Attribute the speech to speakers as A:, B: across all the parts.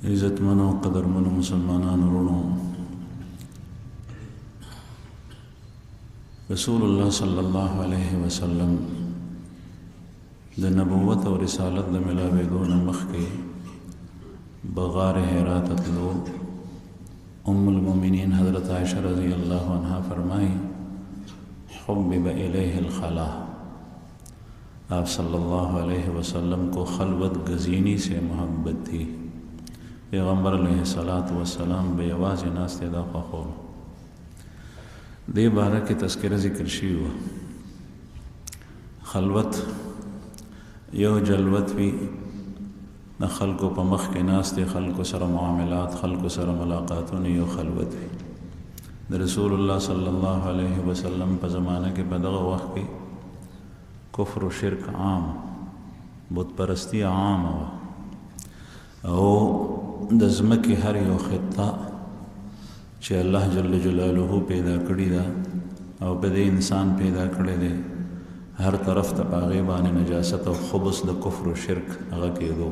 A: عزتمنو قدرمنو مسلمانانو وروڼو، رسول الله صلی الله علیه وسلم د نبوت او رسالت د ملاوېدو نه مخکې بغار حرا ته تلو. ام المؤمنین حضرت عائشہ رضی اللہ عنہ فرمائی حبب الیہ الخلا، آپ صلی اللہ علیہ وسلم کو خلوت گزینی سے محبت تھی. پیغمبر علیہ السلام بے آواز ناست دا خوخول دے بارہ کی تذکرہ ذکر شی ہوا. خلوت یو جلوت وی نہ خلقو پا مخ کے ناست خلقو سر معاملات خلقو سر ملاقاتون یو خلوت وی. رسول اللہ صلی اللہ علیہ وسلم پا زمانہ کے بدغ وقت کی کفر و شرک عام، بت پرستی عام ہوا او د ځمکې هر یو خطه چې الله جل جلاله پیدا کړي ده او په دې انسان پیدا کړی دی، هر طرف ته په هغې باندې نجاست او خبث د کفر و شرک هغه کېدو.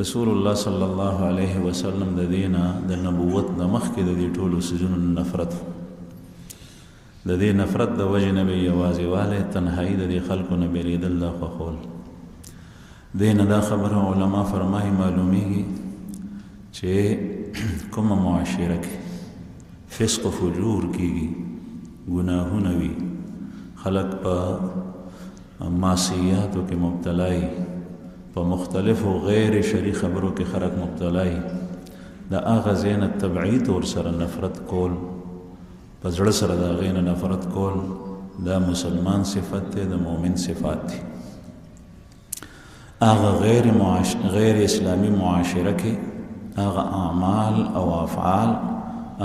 A: رسول الله صلی الله علیه وسلم د دې نه د نبوت نه مخکې د دې ټولو څیزونو نفرت، د دې نفرت د وجې نه به یوازې والی تنهایي د دې خلکو نه بېلېدل دا خوښول. دین دا خبره علماء فرمائی معلومیږي چې کومه معاشره کې فسق و فجور کېږي، ګناهونه وي، خلک په معصیاتو کې مبتلای، په مختلفو غیر شرعي خبرو کې خلک مبتلای، د هغه ځای نه تبعید ورسره نفرت کول، په زړه سره د هغې نه نفرت کول، دا مسلمان صفت دی، د مؤمن صفات دی. آغا غیر اسلامی معاشره کې آغا اعمال او افعال،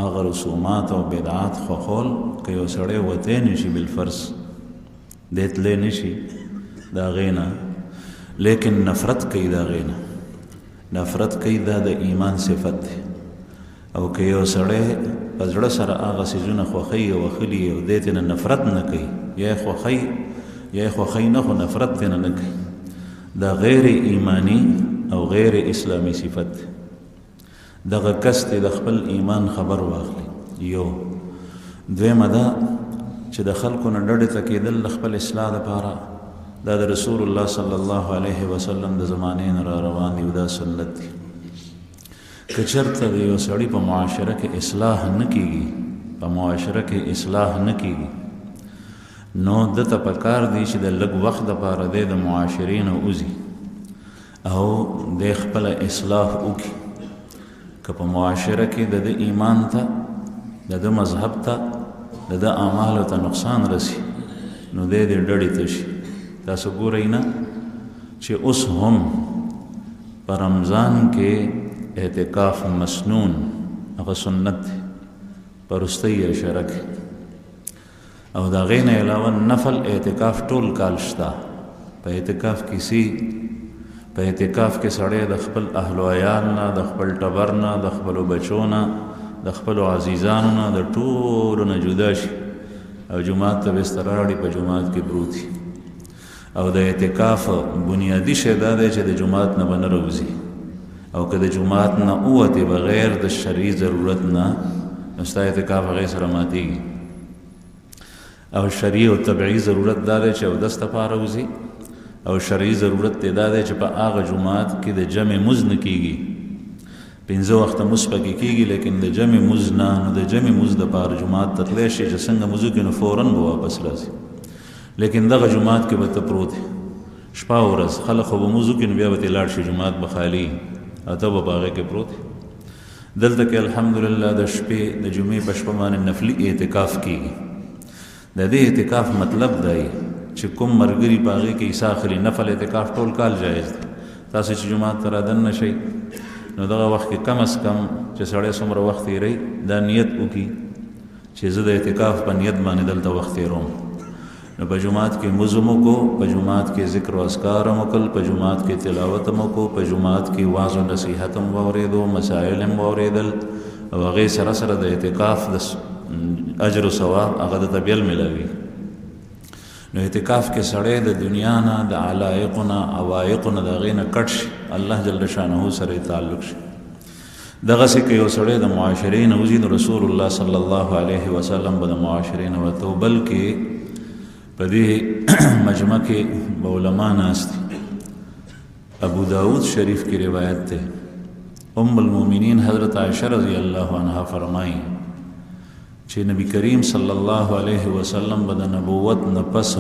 A: آغا رسومات او بدعات خوخول که یو سړی وتی نشي بالفرض دیتلی نشي دا غینا، لیکن نفرت کوي دا غینا، نفرت کوي دا د ایمان صفت دی. او که یو سړی په زړه سره آغا څیزونه خوښوي او اخلي او دې ترې نه نفرت نه کوي، یا یې خوښوي نه خو نفرت ترې نه کوي، دا غیر ایمانی او غیر اسلامی صفت. دغه کس د خپل ایمان خبر واخلي. یو دویمه دا چې د خلکو نه ډډې ته کېدل د خپل اصلاح دپاره، دا د رسول الله صلی الله علیه وسلم د زمانې نه را روان دی او دا سنت دی. که چېرته د یو سړي په معاشره کې اصلاح نه کېږي، په معاشره کې اصلاح نه کېږي، نو دته پکار دی چې د لږ وخت دپاره دی د معاشرې نه وځي او د خپله اصلاح وکړي. که په معاشره کې د ده ایمان ته، د ده مذهب ته، د ده اعمالو ته نقصان رسي، نو دی د ډډې ته شي. تاسو ګورئ نه چې اوس هم په رمضان کې اعتکاف مسنون هغه سنت دی په وروستۍ عشره کې، او دا غین علاوه نفل اعتکاف ټول کال شته. په اعتکاف کې په اعتکاف کې سړی د خپل اهل و عیال نه، د خپل ټبر نه، د خپلو بچو نه، د خپلو عزیزانو نه، د ټولو نه جدا شي او جومات ته بستره راوړي، په جومات کې پروت وي. او د اعتکاف بنیادي شی دا دی چې د جومات نه به نه راوځي، او که د جومات نه ووتې بغیر د شرعي ضرورت نه، نو ستا اعتکاف هغې سره ماتېږي. او شرعي او طبعي ضرورت دا دی چې اودس دپاره وځي، او شرعي ضرورت دی دا دی چې په هغه جومات کې د جمع مز نه کېږي. 5 وخته مز پکې کېږي، لیکن د جمع مز نه، نو د جمع مز دپاره جومات ته تللی شي چې څنګه مز وکړي نو فوراً به واپس راځي. لیکن دغه جومات کې به ته پروت یې شپه او ورځ، خلک خو به مز وکړي نو بیا به ترې لاړ شي، جومات به خالي او ته به په هغې کې پروت یې. دلته کې الحمدلله د شپې د جمعې په شپه باندې نفلي اعتکاف کېږي. د دې اعتکاف مطلب دی چې کوم ملګري په هغې کې حصه اخلي. نفل اعتکاف ټول کال جایز دی. تاسو چې جومات ته رادننه شئ نو دغه وخت کې کم از کم چې سړی څومره وخت تېروي دا نیت وکړي چې زه د اعتکاف په نیت باندې دلته وخت تېروم. نو په جومات کې مز هم وکړو، په جومات کې ذکر و اذکار هم وکړل، په جومات کې تلاوت هم وکړو، په جومات کې واعظ و نصیحت هم واورېدو، مسایل هم واورېدل، او هغې سره سره د اعتکاف د اجر و ثواب هغه درته بیا ملاوي. نو اعتکاف کې سړی د دنیا نه د علایقو نه عوایقو نه د هغې نه کټ شي الله جل شانه سره یې تعلق شي. دغسې که یو سړی د معاشرې نه وځي نو رسول الله صلی الله علیه وسلم به د معاشرې نه ورته بلکې په دې مجمع کې به علما ناست دي. ابو داود شریف کی روایت تے ام المومنین حضرت عائشہ رضی اللہ عنہ فرمائی چې نبی کریم صلی الله علیه وسلم به د نبوت نپس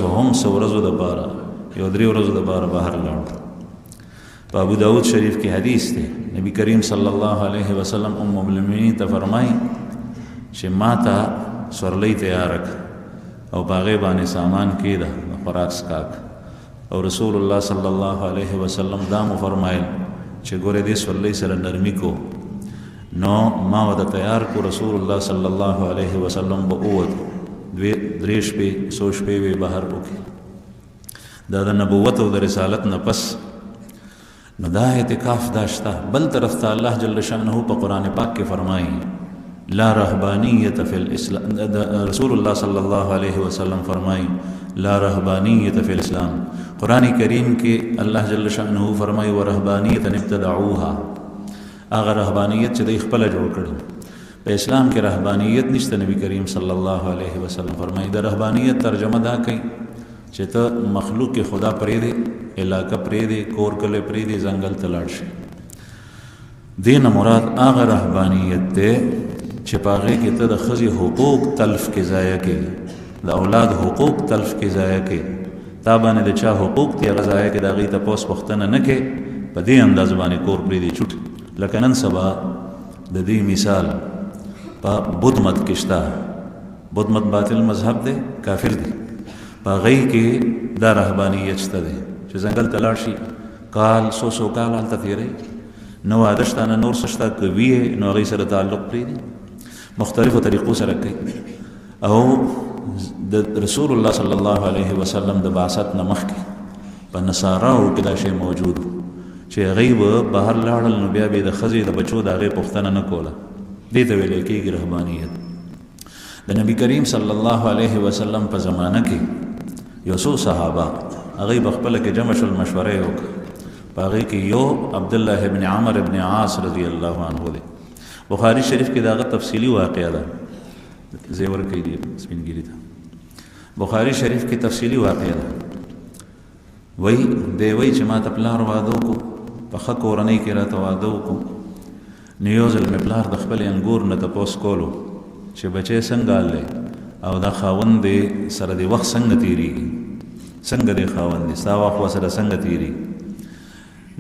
A: هم سو ورځو دپاره یو 3 ورځو دپاره بهر لاړ. په ابو داود شریف کې حدیث دی نبی کریم صلی الله علیه وسلم ام المومنین ته فرمائی چې ما ته سورلی تیار کړه او په هغې باندې سامان کېده د خوراک څښاک، او رسول الله صلی الله علیه وسلم دا مو فرمایل چې ګوره دې سورلی سره نرمي کو. نو ما ورته تیار کو. رسول الله صلی الله علیه وسلم به ووتو 2-3 شپې 100 شپې به بهر وکړي. دا د نبوت او د رسالت نه پس نو دا اعتکاف دا شته. بل طرف ته الله جل شانه په قرآن پاک کې فرمایي لا رهبانیت فی الاسلام. رسول الله صلی الله علیه وسلم فرمایي لا رهبانیت فی الاسلام. قرآن کریم کې الله جل شانه فرمایي ورهبانیت ابتدعوها. هغه رهبانیت چې دوی خپله جوړ کړي په اسلام کې رهبانیت نشته. نبی کریم صلی الله علیه وسلم فرمایي د رهبانیت ترجمه دا کوي چې ته مخلوق کې خدا پرېږدې، علاقه پرېږدې، کور کلی پرېږدې، ځنګل ته لاړ شي. دې نه مراد هغه رهبانیت دی چې په هغې کې ته د ښځې حقوق تلف کې ضایع کوي، د اولاد حقوق تلف کې ضایع کوي، تا باندې د چا حقوق دي هغه ضایع کوي، د هغې تپوس پوښتنه نه کوي. په دې انداز باندې کور پرېږدي چوټ. لکه نن سبا د دې مثال په بت مت کې شته. بت مت باطل مذهب دی، کافر دی. په هغې کې دا رهبانیت شته دی چې ځنګل ته لاړ شي، کال 100 کال هلته تېروي، نه واده شته نه نور څه شته، که وي یې نو هغې سره تعلق پرېږدي، مختلفو طریقو سره کوي. او د رسول الله صلی الله علیه وسلم د بعثت نه مخکې په نصاراو کې دا شی موجود و چې هغوی به بهر لاړل نو بیا به یې د ښځې د بچو د هغې پوښتنه نه کوله. دې ته ویلی کېږي رهبانیت. د نبي کریم صلی الله علیه وسلم په زمانه کې یو څو صحابه هغوی په خپله کې جمع شول، مشوره یې وکړه. په هغې کې یو عبدالله ابن عمر ابن عاص رضی الله عنه دی. بخاري شریف کې د هغه تفصیلي واقعه ده، زیور کوي دی سپینګیري ته. بخاري شریف کې تفصیلي واقعه ده. وی دی وی چې ما ته پلار واده وکړو، په ښه کورنۍ کې راته واده وکړو. نو یو ځل مې پلار د خپلې انګور نه تپوس کولو چې بچی څنګه حال دی او دا خاوند دی سره د وخت څنګه تېرېږي، څنګه دی خاوند دی ستا وخت ورسره څنګه تېرېږي.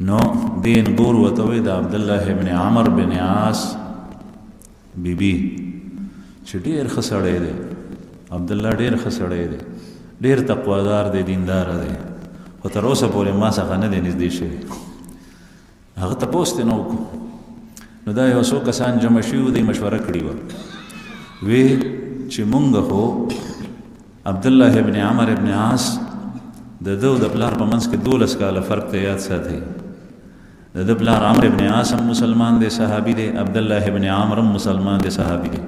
A: نو دې انګور ورته وایي د عبدالله ابن عمر بن عاص بیبي چې ډېر ښه سړی دی، عبدالله ډېر ښه سړی دی، ډېر تقوادار دی، دینداره دی، خو تر اوسه پورې ما څخه نه دی نږدې شوی. هغه تپوس ترې نه وکړو. نو دا یو څو کسان جمع شوي وو، دوی مشوره کړې وه، وی چې مونږ خو عبدالله ابن عمر ابن عاص د ده او د پلار په منځ کې 12 کاله فرق ته یاد ساتئ. د ده پلار عمر ابن عاص هم مسلمان دی، صحابي دی، عبدالله ابن عمر هم مسلمان دی، صحابي دی.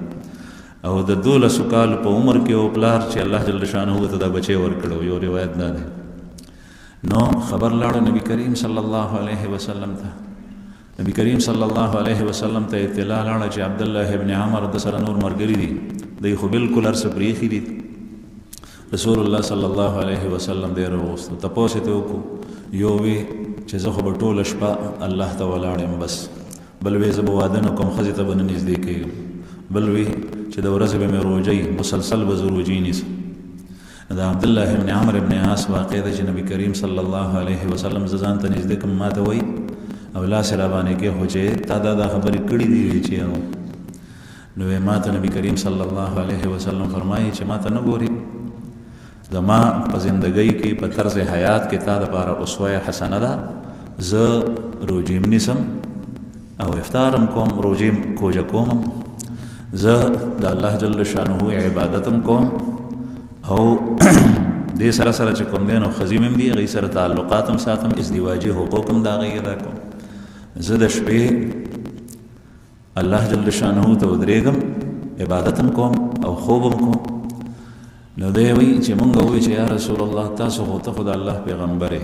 A: او د 12 کالو په عمر کې او پلار چې الله جل شانه ته دا بچی ورکړو، یو روایت دا دی. نو خبر لاړو نبی کریم صلی الله علیه وسلم ته. نبی کریم صلی الله علیه وسلم ته اطلاع لاړه چې عبدالله ابن عمر د سره نور ملګري دي، دوی خو بالکل هر څه پرېښي دي. رسول الله صلی الله علیه وسلم دی راوغوښتو، تپوس یې ته وکړو. یو وی چې زه خو به ټوله شپه الله ته ولاړ یم، بس بل وی زه به واده نه کوم، ښځې ته به نه نږدې کېږم. بل وی چې د ورځې به مې روژې مسلسل به زه روژې نیسم. د عبدالله ابن عمر ابن عاص واقع ده چې نبی کریم صلی الله علیه وسلم زه ځان ته نږدې کړم، ما ته وایي او لاس یې راباندې کېښود چې تا دا خبرې کړې دي وی چې نو ما ته نبی کریم صلی الله علیه وسلم فرمایي چې ما ته نه ګوري، زما په زندګۍ کې په طرز حیات کې تا دپاره اسوه حسنه ده. زه روژې نیسم او افطارم کوم، روژې کوجه کوم، زه د الله جل شانه عبادتم کوم، او دې سره سره چې کوم دی نو ښځې مې هم دي، هغوی سره تعلقات هم ساتم، ازدواجي حقوق هم د هغوی ادا کوم. زه د شپې الله جل شانه ته ودرېږم، عبادت هم کوم او خوب هم کوم. نو دی وی چې مونږ وی چې یا رسول الله تاسو خو ته خو د الله پیغمبر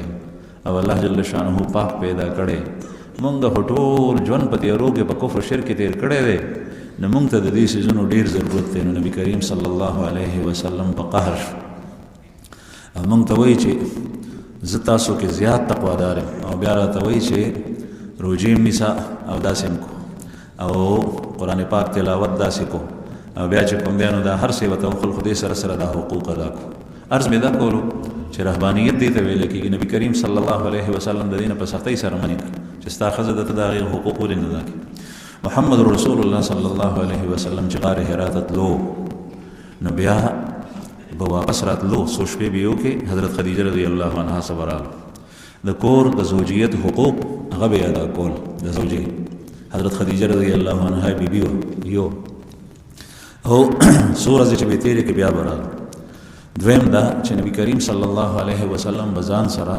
A: او الله جل شانه پاک پیدا کړی مونږ خو ټول ژوند په تیارو کې په کفر شرک تیر کړی دی نو مونږ ته د دې څیزونو ډېر ضرورت دی نو نبي کریم صلی الله علیه وسلم په قهر شو او مونږ ته وایي چې زه تاسو کې زیات تقوادار یم او بیا راته وایي چې روژې هم نیسه او داسې هم کو او قرآن پاک تلاوت داسې کو او بیا چې کوم دی نو دا هر څه ورته وکړل خو دې سره سره دا حقوق ادا کړو عرض مې دا کولو چې رهبانیت دې ته ویل کېږي نبي کریم صلی الله علیه وسلم د دې نه په سختۍ سره منع کړ چې ستا ښځه درته د هغې حقوق ولې نه ادا کړي محمد رسول الله صلی الله علیه وسلم چې غار حرا ته تلو نو بیا به واپس راتلو څو شپې به یې وکړې حضرت خدیجه رضی الله عنها څه به راغلو د کور د زوجیت حقوق هغه به یې ادا کول د زوجې حضرت خدیجه رضی الله عنها بیبي وه یو او څو ورځې چې به یې تېرې کړې بیا به راغلو دویم دا چې نبي کریم صلی الله علیه وسلم به ځان سره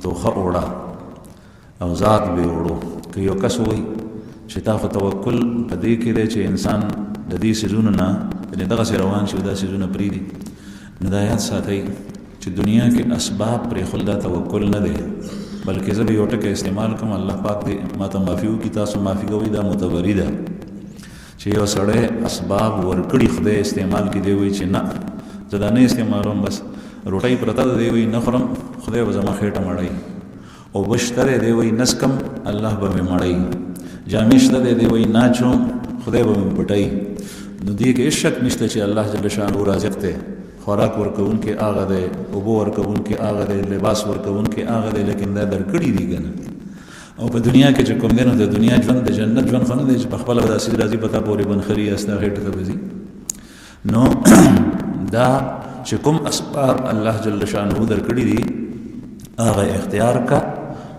A: توخه وړه او ذات به وړو که یو کس وایي چې تا خو توکل په دې کې دی چې انسان د دې څیزونو نه یعنې دغسې روان شي دا څیزونه پرېږدي نو دا یاد ساتئ چې دنیا کې اسباب پرېښول دا توکل نه دی بلکې زه به یو ټکی استعمال کوم الله پاک دې ما ته معافي وکړي تاسو معافي کوئ دا متوري ده چې یو سړی اسباب ورکړي خدای استعمال کې دی وایي چې نه زه دا نه استعمالوم بس روټۍ پرته ده دی وایي نه خورم خدای به زما خېټه مړوي اوبه شته دی دی وایي نسکم الله به مې مړوي جامې شته دی دی وایي ناچوم خدای به مې پټوي نو دې کې هېڅ شک نشته چې الله جل شانه رازق دی خوراک ورکوونکی هغه دی اوبه ورکوونکی هغه دی لباس ورکوونکی هغه دی لیکن دا درکړي دي که نه او په دنیا کې چې کوم دی نو د دنیا ژوند د جنت ژوند خو نه دی چې په خپله به داسې راځي په تا پورې بنخري یا ستا خېټه ته به ځي نو دا چې کوم اسباب الله جل شانه درکړي دي هغه اختیار کا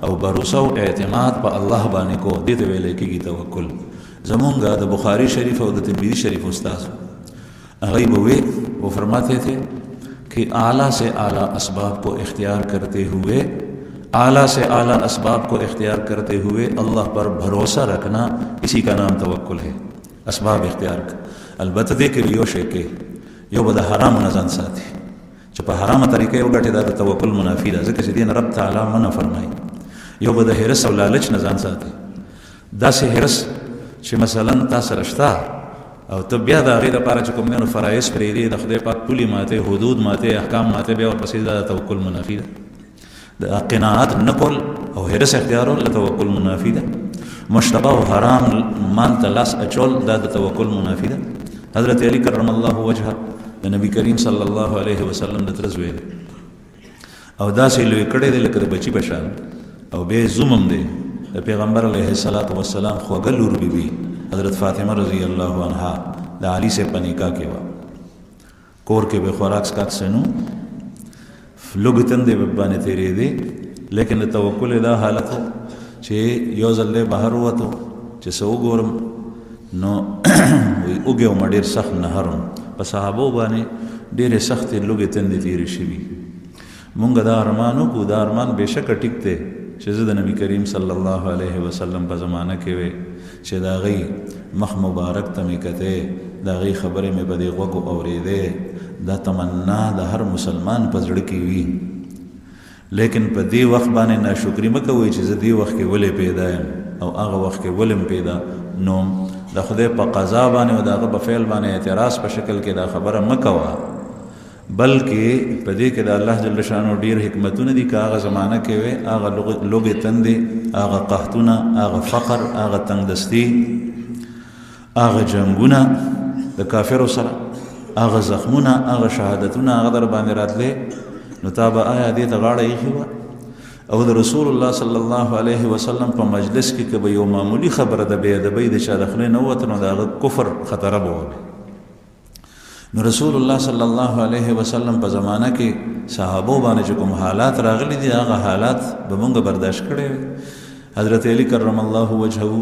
A: او باروسه او اعتماد په الله باندې کو دې ته ویل کېږي توکل زمونږ د بخاری شریف او د ترمذی شریف استاد هغه به وہ فرماتے تھے کہ اعلیٰ سے اعلیٰ اسباب کو اختیار کرتے ہوئے اعلیٰ سے اعلیٰ اسباب کو اختیار کرتے ہوئے اللہ پر بھروسہ رکھنا اسی کا نام توکل ہے اسباب اختیار کا البتہ دې کې یو شی کې یو به د حرامو نه ځان ساتي چې په حرامه طریقه یې وګټې دا د توکل منافي ده ځکه چې دې نه رب تعالی منع فرمایي یو به د حرص او لالچ نه ځان ساتي داسې حرص چې مثلا تا سره شته او ته بیا د هغې دپاره چې کوم دی نو فرایض پرېږدې د خدای پاک پولې ماتې حدود ماتې احکام ماتې بیا ورپسې دا د توکل منافي ده د قناعت نه کول او حرص اختیارول د توکل منافي ده مشتبه او حرام مال ته لاس اچول دا د توکل منافي ده حضرت علی کرم الله وجهه د نبی کریم صلی الله علیه وسلم د تره زوی او داسې لوی کړی دی لکه د بچي په شان او بیا زوم هم دی د پیغمبر علیه الصلاة والسلام خوږه لور بیبي حضرت فاطمه رضی الله عنها د علي سے په نکاح کې وه کور کې به خوراک څښاک څه نو لږ تندې به باندې تېرېدې لیکن د توکل دا حالت و چې یو ځل دی بهر ووتو چې څه وګورم نو وږې وم ډېر سخت نهر وم په صحابو باندې ډېرې سختې لږې تندې تېرې شوي مونږ دا ارمان وکړو دا ارمان بېشکه ټیک دی چې زه د نبي کریم صلی الله علیه وسلم په زمانه کې وې چې د هغې مخ مبارک ته مې کتې د هغې خبرې مې په دې غوږو اورېدې دا تمنا د هر مسلمان په زړه کې وي لیکن په دې وخت باندې ناشکري مه کوئ چې زه دې وخت کې ولې پیدا یم او هغه وخت کې ولې پیدا نوم د خدای په قضا باندې او د هغه په فعل باندې اعتراض په شکل کې دا خبره مه کوه بلکې په دې کې د الله جل شانو ډېر حکمتونه دي که هغه زمانه کې وې هغه لوږې تندې هغه قحطونه هغه فقر هغه تنګدستي هغه جنګونه د کافرو سره هغه زخمونه هغه شهادتونه هغه در باندې راتلې نو تا به آیا دې ته غاړه ایښې وه او د رسول الله صلی الله علیه وسلم په مجلس کې که به یو معمولي خبره د بې ادبۍ د چا د خولې نه ووته نو د هغه کفر خطره به وه نو رسول الله صلی الله علیه وسلم په زمانه کې صحابو باندې چې کوم حالات راغلي دي هغه حالات به مونږ برداشت کړی وي حضرت علی کرم الله وجهه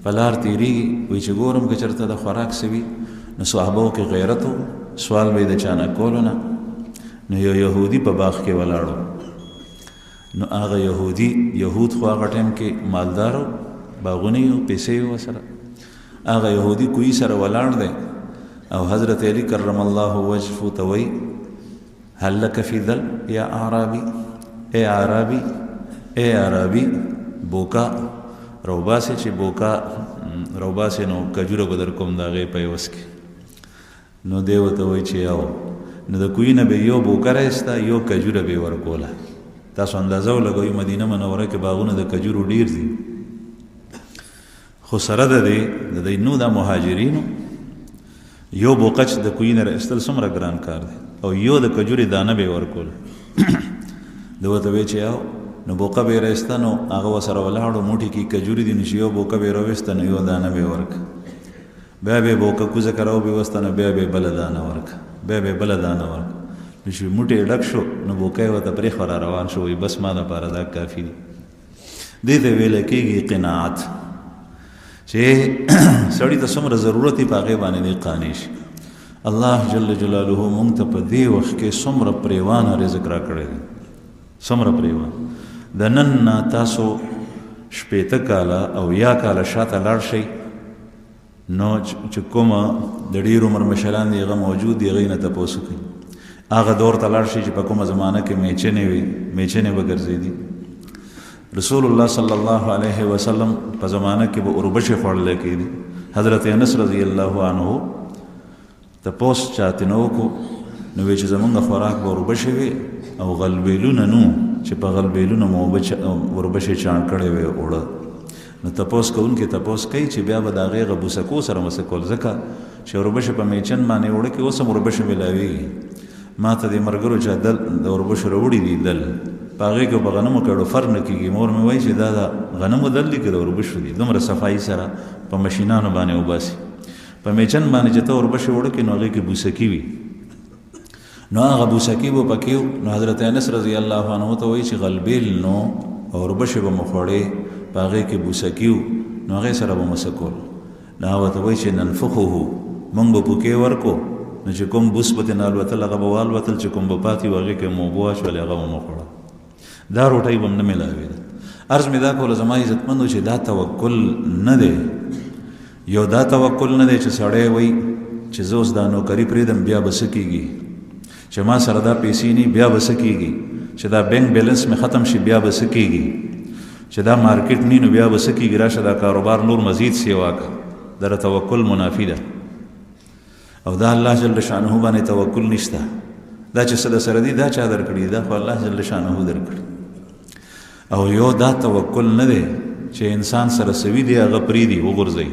A: په لار تېرېږي وایي چې ګورم که چېرته د خوراک څه وي نو صحابو کې غیرت و سوال به یې د چا نه کولو نه نو یو یهودي په باغ کې ولاړو نو هغه یهود خو هغه ټایم کې مالدار باغونه یو پیسې وه سره هغه یهودي کوی سره ولاړ دی او حضرت علی کرم الله وجهه ته وایي هل لك فی ذل یا اعرابي، اے عربي، اے عربي بوکا روباسې چې بوکا روباسې نو کجوره به در کوم د هغې په عوض کې. نو دی ورته وایي چې یو نو د کوی نه به یو بوکه رایسته یو کجوره به یې ورکوله. تاسو اندازه ولګوئ مدینه منوره کې باغونه د کجورو ډیر دي، خو سره د دې د دوی نو دا مهاجرینو یو بوکه چې د کوی نه رایستل څومره ګران کار دی، او یو د کجورې دانه به یې ورکوله. ده ورته وایي چې یو نو بوکه به یې رایسته، نو هغه ورسره ولاړو موټي کې کجورې دي، نو چې یو بوکه به یې راویسته نو یو دانه به یې ورکړه، بیا به یې بوکه کوزه که راوبېوسته نو بیا به یې بله دانه ورکړه، بیا به یې بله دانه ورکړه. نو چې موټی یې ډک شو نو بوکه یې ورته پرېښوه را روان شو، وایي بس ما دپاره دا کافي دي. دې ته ویله کېږي قناعت، چې سړي ته څومره ضرورت وي په هغې باندې دی قانع شي. الله جل جلاله مونږ ته په دې وخت کې څومره پریوانه رزق را کړی دی، څومره پریوان. د نن نه تاسو شپېته کاله او یا کاله شاته لاړ شئ، نو چې کومه د ډېر عمر مشران دي هغه موجود دي، هغوی نه تپوس وکړئ. هغه دور ته لاړ شئ چې په کومه زمانه کې میچنې وي، میچنې به ګرځېدي. رسول الله صلی الله علیه وسلم په زمانه کې به اوربشې خوړلی کېدي. حضرت انس رضی الله عنه تپوس چاته نه وکړو، نو وایي چې زمونږ خوراک به اوربشې وي او غلبیلونه نو چې په غلبیلونو مو اوربشې چاڼ کړی وی اوړه. نو تپوس کوونکي تپوس کوي چې بیا به د هغې هغه بوسکو سره مسه کول، ځکه چې اوربشې په میچن باندې اوړه کې اوس هم اوربشې میلاوېږي. ما ته د ملګرو چا دل د اوربشو راوړي دي دل، په هغې کې په غنمو کې ډوفر نه کېږي. مور مې وایي چې دا د غنمو دل دي که د اوربشو دي، دومره صفایي سره په مشینانو باندې وباسي. په میچن باندې چې ته اوربشې اوړه کې نو هغې کې بوسکي وي، نو هغه بوسکي به پکې و. نو حضرت انس رضی الله عنه ته وایي چې غلبیل نو اوربشې به مو خوړې، په هغې کې بوسکي و، نو هغې سره به مسه کول. نو هغه ورته وایي چې ننفخه مونږ به پوکې ورکو، نو چې کوم بوس به ترې نه الوتل هغه به والوتل، چې کوم به پاتې و هغې کې مو اوبه واچولې هغه به مو خوړه. دا روټۍ به هم نه میلاوېده. عرض مې دا کوله زما عزتمندو چې دا توکل نه دی، یو دا توکل نه دی چې سړی وایي چې زه اوس دا نوکري پرېږدم بیا به څه کېږي، چې ما سره دا پیسې نه بیا به څه کېږي، چې دا بینک بیلنس مې ختم شي بیا به څه کېږي، چې دا مارکیټ نه نو بیا به څه کېږي، راشه دا کاروبار نور مزید سیوا کړه. دا توکل منافي ده، او دا الله جل شانه باندې توکل نشته. دا چې څه د سره دي دا چا درکړي، دا خو الله جل شانه درکړي. او یو دا توکل نه دی چې انسان سره سوي دی هغه پرېږدي وغورځوي،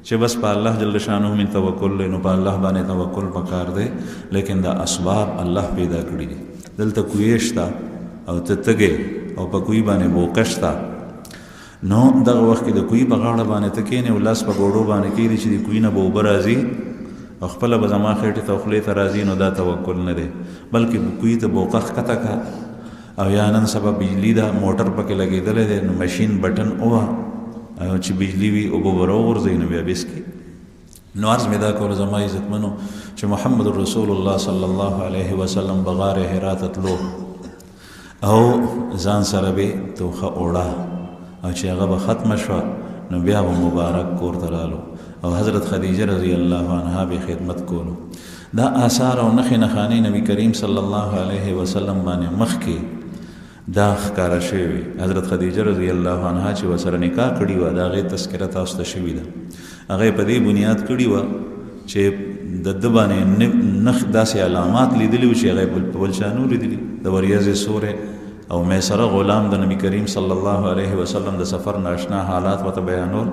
A: چې بس په الله جل شانه من توکل دی، نو په الله باندې توکل پکار دی. لیکن دا اسباب الله پیدا کړي دي. دلته کوی شته او ته تږې او په کوی باندې بوکه شته، نو دغه وخت کې د کوی په غاړه باندې ته کښېنې او لاس په ګوډو باندې کښېږدي چې د کوی نه به اوبه راځي او خپله به زما خېټې ته خولې ته راځي، نو دا توکل نه دی. بلکې کوی ته بوکه ښکته کړه، او یا نن سبا بجلی ده موټر پکې لګېدلی دی، نو مشین بټن ووهه او چې بجلی وي اوبه به راوغورځوي، نو بیا بس کړي. نو عرض مې دا کول زما عزتمنو چې محمد رسول الله صلی الله علیه وسلم به غار حرا ته تلو او ځان سره به توخه اوړه، او چې هغه به ختمه شوه نو بیا به مبارک کور ته رالو، او حضرت خدیجه رضی الله عنها به خدمت کولو. دا آثار او نښې نښانې نبی کریم صلی الله علیه وسلم باندې مخکې دا ښکاره شوې وي. حضرت خدیجه رضی الله عنها چې ورسره نکاح کړې وه، د هغې تذکره تاسو ته شوې ده. هغې په دې بنیاد کړې وه چې د ده باندې نښ داسې علامات لیدلي وو چې هغې په بل چا نه لیدلي. د وریځې سوری او میسره غلام د نبی کریم صلی الله علیه وسلم د سفر ناشنا حالات ورته بیانول.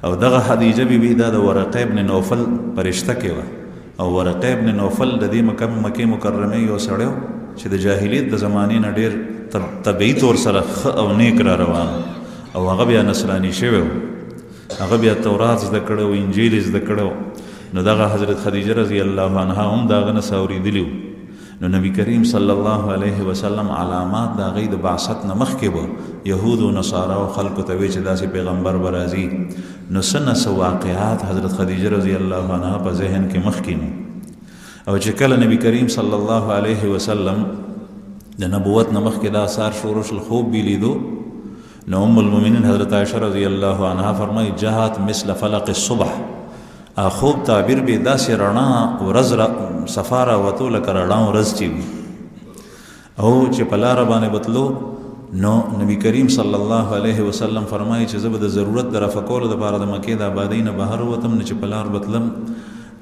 A: او دغه خدیجه بیبي دا د ورقه ابن نوفل پرشته کې وه، او ورقه ابن نوفل د دې مکې مکرمې یو سړی و چې د جاهلیت د زمانې نه ډېر طبیعي طور سره ښه او نیک را روان، او هغه بیا نصراني شوی و، هغه بیا تورات زده کړی و، انجیل یې زده کړی و. نو دغه حضرت خدیجه رضی الله عنها هم د هغه نه څه اورېدلي وو. نو نبی کریم صلی الله علیه وسلم علامات د هغې د بعثت نه مخکې به یهود و نصارا او خلکو ته وی چې داسې پیغمبر به راځي. نو څه نه څه واقعات حضرت خدیجه رضی الله عنها په ذهن کې مخکې نو، او چې کله نبی کریم صلی الله علیه وسلم د نبوت نه مخکې دا اثار شروع شل، خوب بې لیدو، نو ام المؤمنین حضرت عایشه رضی الله عنها فرمایي جهت مثل فلق الصبح، خوب تعبیر به داسې رڼا ورځ صفا راوتو لکه رڼا ورځ چې وي او چې په لاره باندې بتلو نو نبی کریم صلی الله علیه وسلم فرمایي چې زه به د ضرورت د رفع کولو دپاره د مکې د آبادۍ نه بهر ووتم نو چې په لار بتلم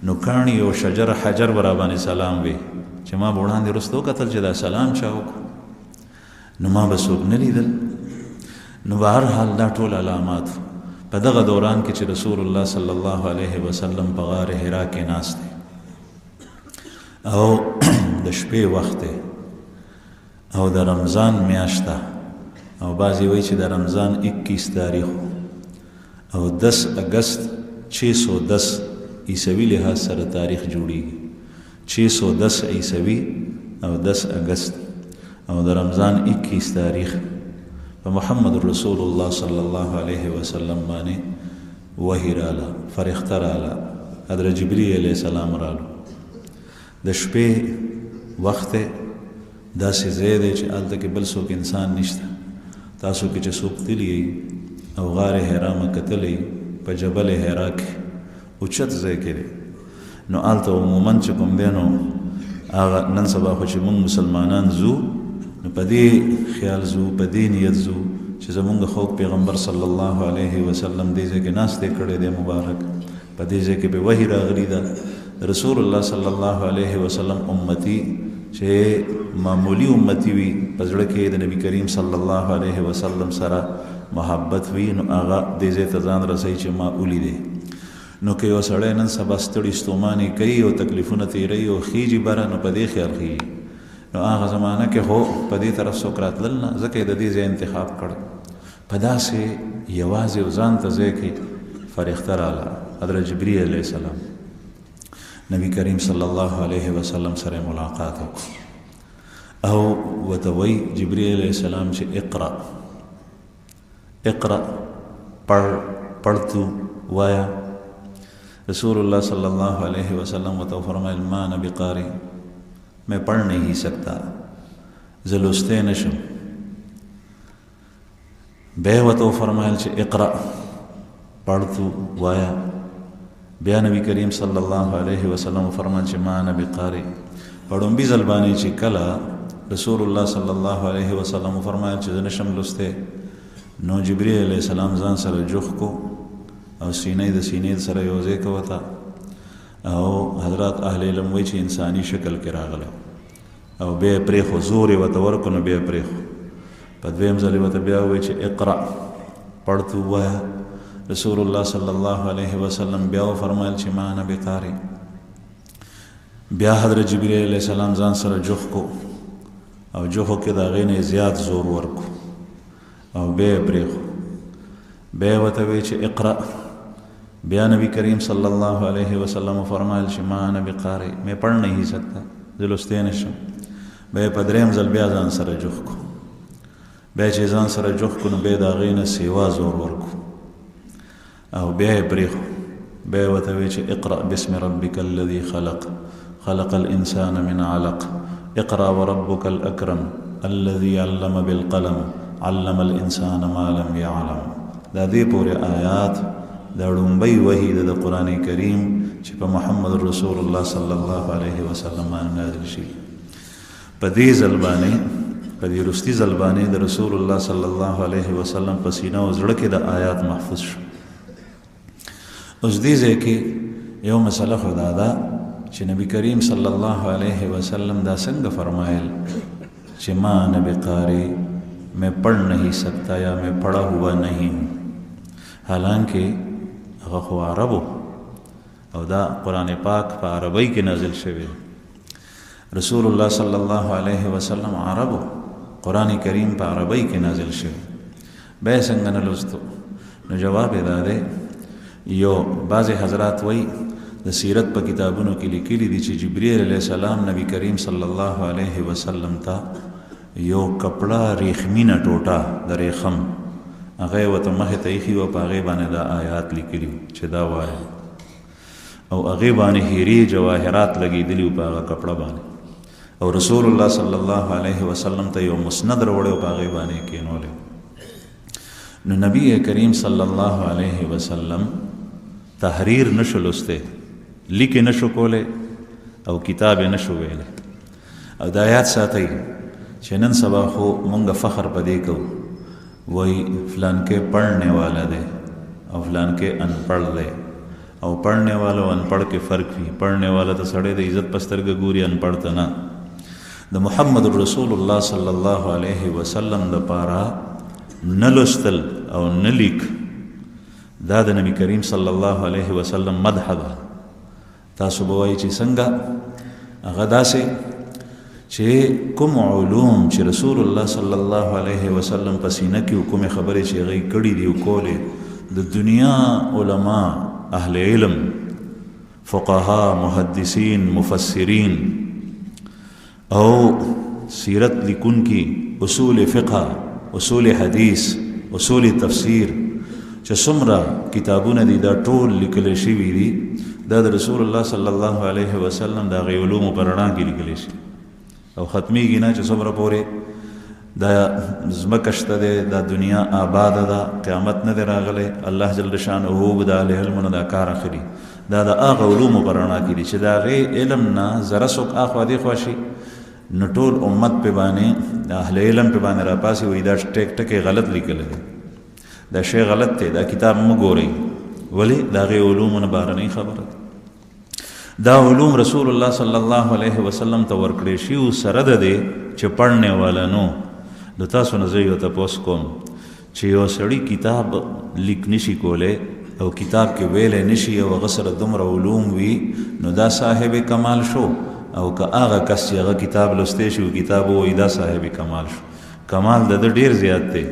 A: نو کاڼي او شجر حجر به راباندې سلام وي چې ما به وړاندې وروسته وکتل چې دا سلام چا وکړو نو ما به څوک نه لیدل نو به هر حال دا ټول علامات په دغه دوران کې چې رسول الله صلی الله علیه وسلم په غار حرا کې ناست دی او د شپې وخت دی او د رمضان میاشت او بعضی وایي چې د رمضان 21 تاریخ او 10 اگست 610 عیسوي لحاظ سره تاریخ جوړیږي 610 عیسوي او 10 اگست او د رمضان 21 تاریخ په محمد رسول الله صلی الله علیه وسلم باندې وحی راله فرښته راله حضرت جبرئیل علیه السلام رالو د شپې وخت داسې ځای دی چې هلته کې بل څوک انسان نشته تاسو کې چې څوک تللی او غار حرا مه کتلی په جبل حرا کې اوچت ځای کې دی نو هلته عموما چې کوم دی نو هغه نن سبا خو چې موږ مسلمانان ځو نو په دې خیال ځو په دې نیت ځو چې زمونږ خوږ پیغمبر صلی الله علیه وسلم دې ځای کې ناستې کړی دی مبارک په دې ځای کې به وحی راغلی ده رسول الله صلی الله علیه وسلم امتی چې معمولی امتی وي په زړه کې د نبی کریم صلی الله علیه وسلم سره محبت وي نو هغه دې ځای ته ځان رسوي چې ما ولیدی نو که یو سړی نن سبا ستړي ستومانې کوي او تکلیفونه تیروي او خیجي بره نو په دې خیال خیږي نو هغه زمانه کې خو په دې طرف څوک راتلل نه ځکه یې د دې ځای انتخاب کړ په داسې یوازې او ځان ته ځای کې فرښته راله حضرت جبرئیل علیه السلام نبی کریم صلی الله علیه وسلم سره ملاقات وکړو او ورته وایي جبرئیل علیه السلام چې اقرأ پڑھ تو وایا رسول اللہ صلی اللہ علیہ وسلم ورته فرمایل ما نه بقاری میں پڑھ نہیں سکتا زه لوستی نشم بیا ورته فرمایل چې اقرأ پڑھ تو وایا بیا نبی کریم صلی الله علیه وسلم فرمایل چې ما نه بقاری پړومبي ځل باندې چې کله رسول الله صلی الله علیه وسلم فرمایل چې زه نشم لوستی نو جبرئیل علیه السلام ځان سره جوخ کو او سینې د سینې سره یو ځای کو وتا او حضرات اهل علم وایي چې انساني شکل کې راغله او بیا پرې خو زور یې ورته ورکړو نو بیا پرې خو په دویم ځل یې ورته بیا وایي چې اقرأ پڑھ تو وایا رسول الله صلی الله علیه وسلم بیا فرمایل چې ما نه بقاری بیا حضرت جبرئیل علیه السلام ځان سره جوخ کو او جوخو کې د هغې نه زیات زور ورکو او بیا یې پرېښو بیا یې ورته وایي چې اقرأ بیا نبی کریم صلی الله علیه وسلم فرمایل چې ما نه بقاری میں پڑھ نہیں سکتا زه لوستی نشم بیا یې په درېیم ځل بیا ځان سره جوخ کو بیا چې ځان سره جوخ کو نو بیا د هغې نه سیوا زور ورکو او بیا یې پرېښو بیا یې ورته وایي چې اقرأ بسم ربک الذي خلق الانسان من علق اقرأ وربك الاکرم الذي علم بالقلم علم الانسان ما لم يعلم دا دې پورې آیات دا ړومبی وحی د قرآن کریم چې په محمد رسول الله صلی الله علیه وسلم باندې نازل شي په دې ځل باندې په دې وروستي ځل باندې د رسول الله صلی الله علیه وسلم په سینه او زړه کې د آیات محفوظ شو اوس دې ځای کې یو مسله خو دا ده چې نبی کریم صلی الله علیه وسلم دا څنګه فرمایل چې ما نه بقاری میں پڑھ نہیں سکتا یا میں پڑھا ہوا نہیں ہوں حالانکہ هغه خو عربو او دا قرآن پاک په عربی کې نازل شوی رسول الله صلی الله علیه وسلم عربو قرآن کریم په عربی کې نازل شوی بیا څنګه نه لوستو نو جواب یې دا دی یو بعضې حضرات وایي د سیرت په کتابونو کې لیکلي دي چې جبرئیل علیه السلام نبی کریم صلی الله علیه وسلم ته یو کپړه ریخمینه ټوټه د ریخم هغه یې ورته مخې ته ایښي وه په هغې باندې دا آیات لیکلي چې دا وایه او هغې باندې هیرې جواهرات لګېدلي وو په هغه کپړه باندې او رسول الله صلی الله علیه وسلم ته یو مسند راوړی و په هغې باندې یې کېنولی نو نبی کریم صلی الله علیه وسلم تحریر نشو لسته، لیکې نشو کولی او کتاب یې نشو ویلی. او دا یاد ساتئ چې نن سبا خو مونږ فخر په دې کوو، وایي فلان کې پڑھنے والا دی او فلان کې ان پڑھ دی. او پڑھنے والا او ان پڑھ کې فرق وي. پڑھنے والا ته سړی د عزت په سترګه ګوري، ان پڑھ ته نه. د محمد رسول الله صلی الله علیه وسلم د پاره نه لوستل او نه لیک، دا د نبی کریم صلی الله علیه وسلم مدح ده. تاسو به وایئ چې څنګه؟ هغه داسې چې کوم علوم چې رسول الله صلی الله علیه وسلم په سینه کې کومې خبرې چې هغې کړي دي او کولې، د دنیا علما، اهل علم، فقها، محدثین، مفسرین او سیرت لیکون کی، اصول فقه، اصول حدیث، اصول تفسیر چې څومره کتابونه دي دا ټول لیکل شوي دي. دا د رسول الله صلی الله علیه وسلم د هغې علومو په رڼا کې لیکلی شي او ختمیږي نه چې څومره پورې دا ځمکه شته دی، دا دنیا آباده ده، قیامت نه دی راغلی. الله جل شانه به د اهل علمو نه دا کار اخلي. دا د هغه علومو په رڼا کې دي چې د هغې علم نه ذره څوک اخوا دېخوا شي نو ټول امت پې باندې، د اهل علم پې باندې راپاسي، وایي دا ټکی غلط لیکلی دی، دا شی غلط دی، دا کتاب مه ګورئ. ولې؟ د هغې علومو نه بهرنۍ خبره ده. دا علوم رسول الله صلی الله علیه وسلم ته ورکړی شي او سره د دې چې پڑھنے والا نو. د تاسو نه زه یو تپوس کوم چې یو سړی کتاب لیک نشي کولی او کتاب کې ویلی نشي او هغه سره دومره علوم وي، نو دا صاحب کمال شو. او که هغه کس چې هغه کتاب لوستی شي او کتاب ووایي دا صاحب کمال شو. کمال د ده ډېر زیات دی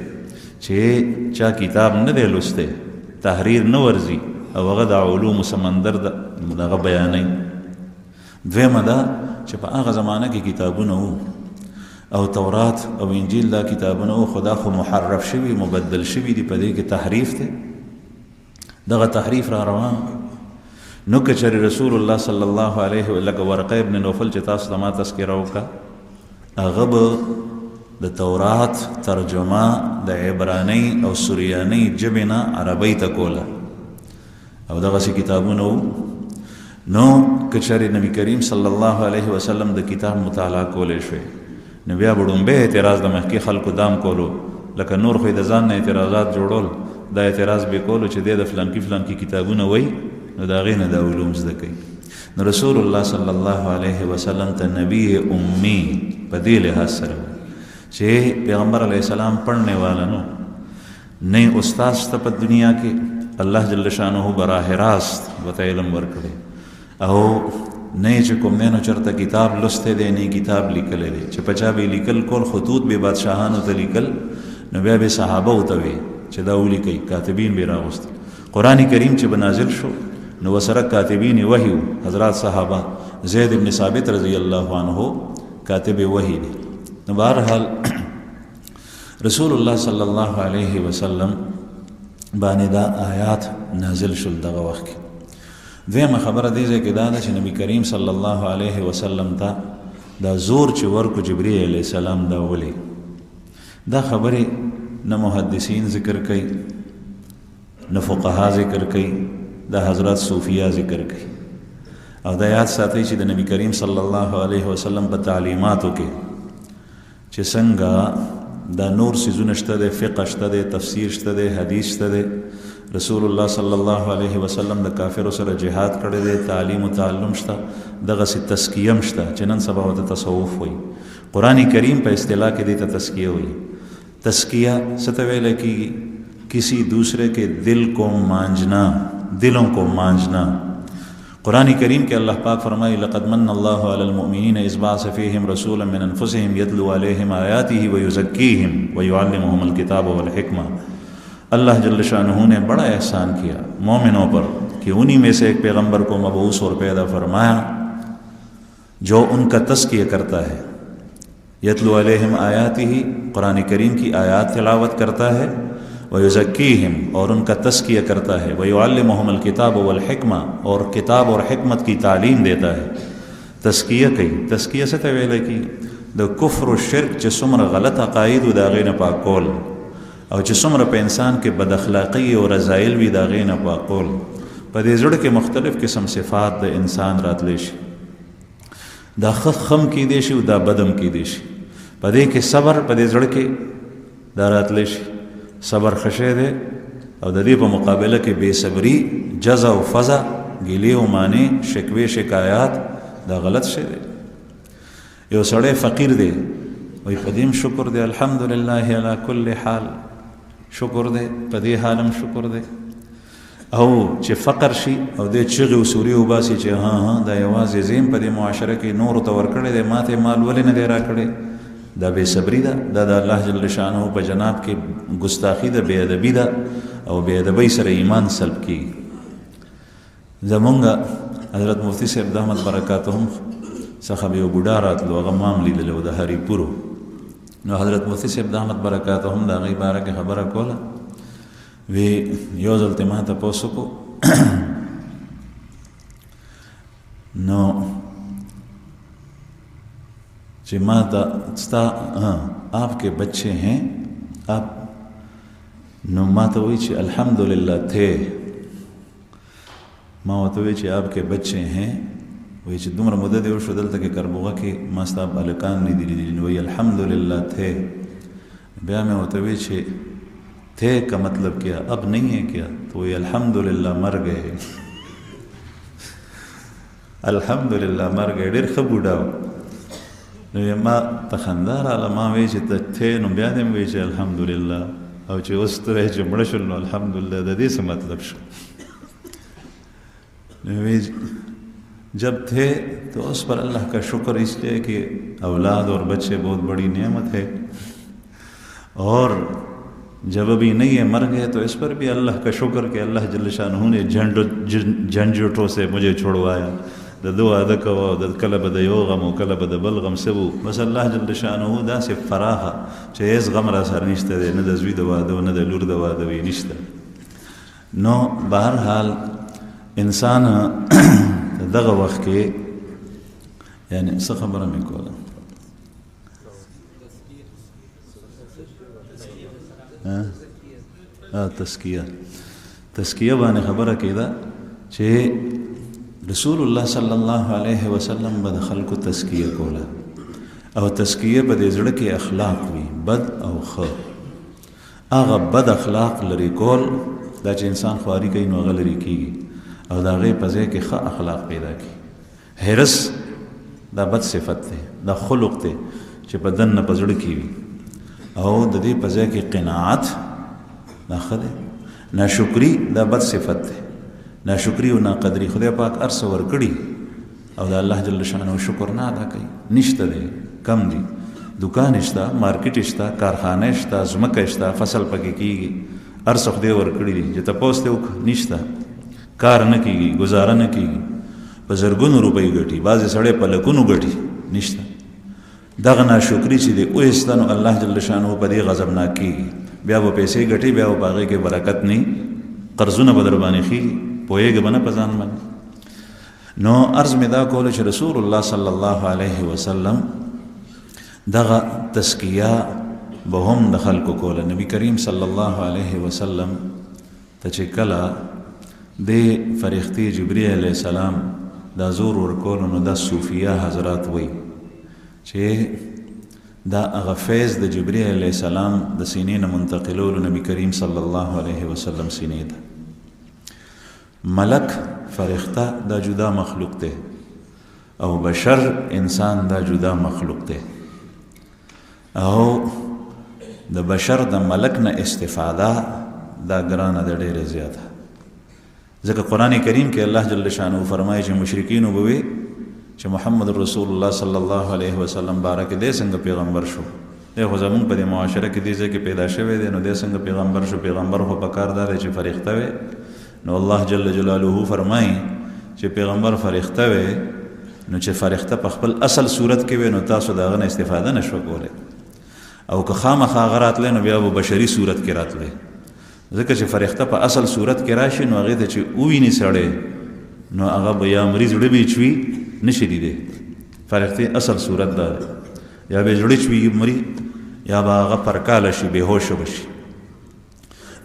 A: چې چا کتاب نه دی لوستی، تحریر نه ورځي او هغه د علومو سمندر دغه بیانوي. دویمه دا چې په هغه زمانه کې کتابونه وو او تورات او انجیل دا کتابونه وو، خو دا خو محرف شوي، مبدل شوي دي، په دې کې تحریف دی. دغه تحریف را روان نو که چېرې رسول الله صلی الله علیه و لکه ورقه ابن نوفل چې تاسو ته ما تذکره وکړه، هغه به د تورات ترجمه د عبرانۍ او سریانۍ ژبې نه عربۍ ته کوله او دغسې کتابونه وو. نو که چېرې نبي کریم صلی الله علیه وسلم د کتاب مطالعه کولی شوی، نو بیا به ډومبی اعتراض د مخکې خلکو دام کولو، لکه نور خو یې د ځان نه اعتراضات جوړول، دا اعتراض به کولو چې دی د فلانکي فلانکي کتابونه وایي، نو د هغې نه دا علوم زده کوي. نو رسول الله صلی الله علیه وسلم ته نبی امی په دې لحاظ سره چې پیغمبر علیه السلام پڑھنے والا نو، نه استاد شته په دنیا کې، الله جل شانه براہ راست ورته علم ورکړی، او نه چې کوم دی نو چېرته کتاب لوستی دی، نه کتاب لیکلی دی. چې په چا به لیکل کول، خطوط به بادشاهانو ته لیکل، نو بیا به صحابه ورته وی چې دا ولیکئ، کاتبین به یې راغوستل. قرآن کریم چې به نازل شو نو ورسره کاتبین وحی و، حضرات صحابه. زید ابن ثابت رضی الله عنه کاتب وحی دی. نو بهرحال رسول الله صلی الله علیه وسلم باندې دا آیات نازل شول دغه وخت کې. دویمه خبره دې ځای کې دا ده چې نبی کریم صلی الله علیه وسلم ته دا زور چې ورکو جبرئیل علیه السلام دا ولې، دا خبرې نه محدثین ذکر کوي نه فقها ذکر کوي، دا حضرات صوفیه ذکر کوي. او دا یاد ساتئ چې د نبی کریم صلی الله علیه وسلم په تعلیماتو کې چې څنګه دا نور څیزونه شته دی، فقه شته دی، تفسیر شته دی، حدیث شته دی. رسول الله صلی الله علیه وسلم د کافرو سره جهاد کړی دی، تعلیم و تعلم شته، دغسې تزکیه هم شته چې نن سبا ورته تصوف وایي. قرآن کریم په اصطلاح کې دې ته تزکیه وایي. تزکیه څه ته ویلی کېږي؟ کسی دوسرے کے دل کو مانجنا، دلوں کو مانجنا. قرآن کریم کے اللہ پاک فرمائی لقد من اللہ علی المؤمنین اذ بعث فیہم رسولا من انفسہم یتلو علیہم آیاتہ ویزکیہم ویعلمہم الکتاب والحکمہ. اللہ جل شانہ نے بڑا احسان کیا مومنوں پر کہ انہی میں سے ایک پیغمبر کو مبعوث اور پیدا فرمایا جو ان کا تزکیہ کرتا ہے. یتلو علیہم آیاتہ، قرآن کریم کی آیات تلاوت کرتا ہے، وَيُزَكِّيهِمْ اور ان کا تزکیہ کرتا ہے، وَيُعَلِّمُهُمُ الْكِتَابَ وَالْحِكْمَةَ اور کتاب اور حکمت کی تعلیم دیتا ہے. تزکیہ کوي. تزکیہ څه ته ویلی کېږي؟ د کفر و شرک چې څومره غلط عقایدو د هغې نه پاکول، او چې څومره په انسان کې بد اخلاقي او رذایل وي د هغې نه پاکول، په دې زړه کې مختلف قسم صفات د انسان راتلی شي، دا خم کیدی شي او دا بدم کیدی شي. په دې کې صبر په دې زړه کې دا راتلی شي، صبر خشه دی، او د دې په مقابله کې بے صبری، جزع او فزع، ګیلې او مانې، شکوې شکایات، دا غلط شی دی. یو سړی فقیر دی وایي په دې هم شکر دی، الحمدلله علی کل حال، شکر دی، په دې حال هم شکر دی. او چې فقر شي او دې چغې او سوري وباسي چې ها دا یوازې زیم په دې معاشره کې نورو ته ورکړی دی، ما ته مال ولې نه دی راکړی، دا بې صبري ده، دا د الله جل شانه په جناب کې ګستاخي ده، بې ادبي ده، او بې ادبۍ سره ایمان سلب کېږي. زمونږ حضرت مفتی صاحب دامت برکاتهم څخه به یو بوډا راتلو، هغه ما هم لیدلی و د هری پورو. نو حضرت مفتی صاحب دامت برکاتهم د هغې باره کې خبره کوله، وی یو ځل ته ما تپوس وکړو نو چې ما ته ستا آپ کے بچے ہیں آپ، نو ما ته وایي چې الحمدلله تھے، ما ورته وایي چې آپ کے بچے ہیں، وایي چې دومره موده دې وشوه دلته کې کربوغه کې ما ستا هلکان لیدلي دي، نو وایي الحمدلله تھے. بیا مې ورته وایي چې تھے کا مطلب کیا، اب نہیں ہے کیا؟ تو یہ الحمدللہ مر گئے، الحمدللہ مر گئے. ډېر ښه بوډا و. نو ما ته خندا راغله، ما وایي چې ته تھے، نو بیا دې هم وایي چې الحمدللہ، او چې اوس ته وایي چې مړه شول نو الحمدللہ، د دې څه مطلب شو؟ نو وایي جب تھے تو اس پر اللہ کا شکر، اس لیے کہ اولاد اور بچے بہت بڑی نعمت ہے، اور جب ابھی نہیں ہے مر گئے تو اس پر بھی اللہ کا شکر کہ اللہ جل شانہ نے جھنجھٹوں سے مجھے چھڑوایا، د دو عاده کوه، د کله به د یو غم او کله به د بل غم څه و، بس الله جل شانه داسې فراخه چې هېڅ غم را سره نشته دی، نه د زوی د واده و نه د لور د واده وي نشته. نو بهرحال انسان دغه وخت کې یعنی څه خبره مې کوله، تزکیه باندې خبره کېده چې رسول الله صلی الله علیه وسلم به د خلکو تزکیه کوله، او تزکیه به د زړه کې اخلاق وي، بد او ښه. هغه بد اخلاق لرې کول دا چې انسان خواري کوي نو هغه لرې کېږي، او د هغې په ځای کې ښه اخلاق پیدا کړي. حرص دا بد صفت دی، دا خلق دی چې په دننه په زړه کې وي، او د دې په ځای کې قناعت دا ښه دی. ناشکري دا بد صفت دی، ناشکري او ناقدري. خدای پاک هر څه ورکړي او د الله جل شانه شکر نه ادا کوي، نشته دی، کم دی. دکان شته، مارکیټ شته، کارخانه شته، ځمکه شته، فصل پکې کېږي، هر څه خدای ورکړي دي. چې تپوس ته وکړه نشته، کار نه کېږي، ګزاره نه کېږي، په زرګونو روپۍ ګټي، بعضې سړی په لکونو ګټي، نشته. دغه ناشکري چې دی وایسته نو الله جل شانه په دې غضبناک کېږي، بیا به پیسې ګټي، بیا به په هغې کې برکت نه، قرضونه به در باندې خېږي، پوهېږه به نه په ځان باندې. نو عرض مې دا کوله چې رسول الله صلی الله علیه وسلم دغه تزکیه به هم د خلکو کوله. نبی کریم صلی الله علیه وسلم ته چې کله د فرښتې جبرئیل علیه السلام دا زور ورکولو، نو دا صوفیه حضرات وایي چې دا هغه فیض د جبرئیل علیه السلام د سینې نه منتقلولو نبی کریم صلی الله علیه وسلم سینې ته. ملک فرښته دا جدا مخلوق دی، او بشر انسان دا جدا مخلوق دی، او د بشر د ملک نه استفاده دا ګرانه ده، ډېره زیاته. ځکه قرآن کریم کې الله جل شانه فرمایي چې مشرکینو به وي چې محمد رسول الله صلی الله علیه وسلم باره کې دی څنګه پیغمبر شو، دی خو زمونږ په دې معاشره کې دې ځای کې پیدا شوی دی، نو دی څنګه پیغمبر شو؟ پیغمبر خو په کار دا دی چې فرښته وي. نو الله جل جلاله فرمایي چې پیغمبر فرښته وي، نو چې فرښته په خپل اصل صورت کې وي نو تاسو د هغه نه استفاده نه شوه کولی، او که خامخا هغه راتلی نو بیا به بشري صورت کې راتلی. ځکه چې فرښته په اصل صورت کې راشي نو هغې ته چې وویني سړی نو هغه به یا مریض زړه به یې چوي، نشي لیدی. فرښتې اصل صورت دا دی، یا به زړه چوي مري، یا به هغه پرکاله شي، بېهوشه به شي.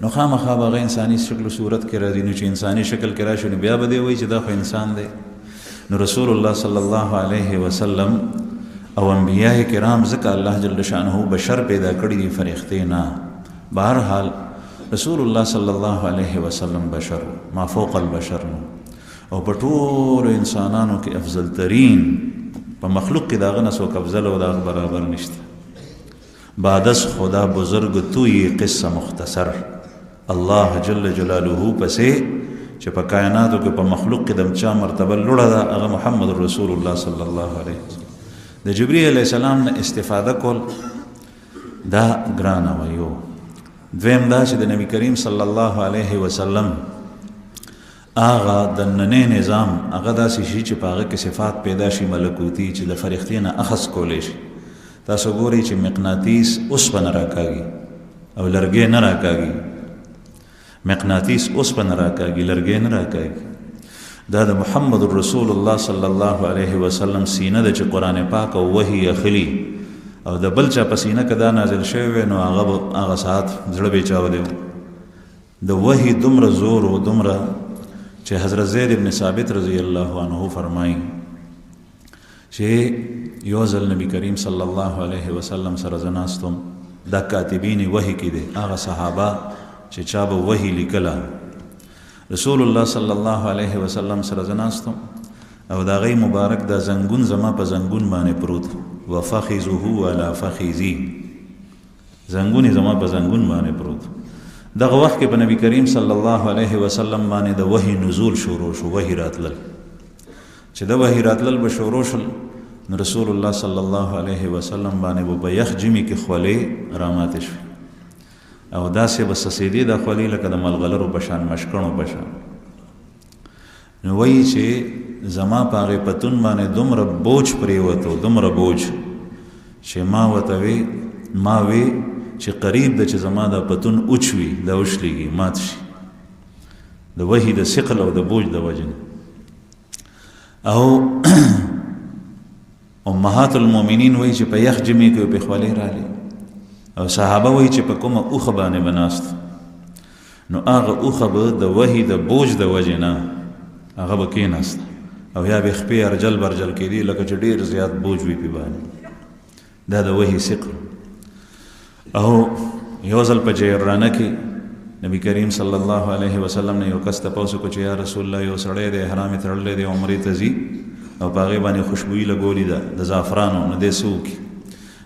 A: نو خامخا به هغه انساني شکل و صورت کې راځي. نو چې انساني شکل کې راشي نو بیا به دی وایي چې دا خو انسان دی. نو رسول الله صلی الله علیه وسلم او انبیاء کرام ځکه الله جل شانه بشر پیدا کړي دي فرښتې نه. بهرحال رسول الله صلی الله علیه وسلم بشر ما فوق البشر نو او په ټولو انسانانو کې افضل ترین په مخلوق کې د هغه نه څوک افضل او د هغه برابر نشته. بعد از خدا بزرگ توی قصه مختصر الله جل جلاله پسې چې په کائناتو کې په مخلوق کې د چا مرتبه لوړه ده هغه محمد رسول الله صلی الله علیه وسلم. د جبرئیل علیه السلام نه استفاده کول دا ګرانه وه. یو دویم دا چې د نبی کریم صلی الله علیه وسلم هغه د نننی نظام هغه داسې شي چې په هغه کې صفات پیدا شي ملکوتی چې د فرښتې نه اخذ کولی شي. تاسو ګورئ چې مقناطیس اوسپنه راکاږي او لرګی نه راکاږي. مقناطیس اوسپنه راکاږي لرګی نه راکاږي. دا د محمد رسول الله صلی الله علیه وسلم سینه ده چې قرآن پاک او وحی اخلي او د بل چا په سینه کې دا نازل شوی وی نو هغه ساعت زړه بې چاودی د وحی دومره زور و دومره چې حضرت زید ابن ثابت رضی الله عنه فرمایي چې یو ځل نبی کریم صلی الله علیه وسلم سره زه ناستم. دا کاتبین وحی کې دی هغه صحابه چې چا به وحی لیکله. رسول الله صلی الله علیه وسلم سره زه ناستم او د هغې مبارک دا زنګون زما په زنګون باندې پروت وفخذه علی فخذی. زنګون یې زما په زنګون باندې پروت. دغه وخت کې په نبی کریم صلی الله علیه وسلم باندې د وحی نزول شروع شو. وحی راتلل چې د وحی راتلل به شروع شل نو رسول الله صلی الله علیه وسلم باندې به یخ جمی کې خولې راماتې شوې او داسې به څڅېدې دا خولې لکه د ملغلرو په شان مشکڼو په شان. نو وایي چې زما په هغې پتون باندې دومره بوج پرېوتو دومره بوج چې ما وی چې قریب ده چې زما دا پتون اوچ وي دا وشلېږي مات شي د وحي د ثقل او د بوج د وجې او امهات المؤمنین وایي چې په یخ جمې کې پې خولې رالې او صحابه وایي چې په کومه اوښه باندې به ناست نو هغه اوښه به د وحي د بوج د وجې نه هغه به کېناست او یا به خپې ارجل برجل کېدي لکه چې ډېر زیات بوج وي پې باندې. دا د وحي ثقل. او یو ځل په جیرانه کې نبی کریم صلی الله علیه وسلم نه یو کس تپوس وکړو چې یا رسول الله یو سړی دی احرام یې تړلی دی عمرې ته ځي او په هغې باندې خوشبويي لګولې ده د زعفرانو نو دی څه وکړي.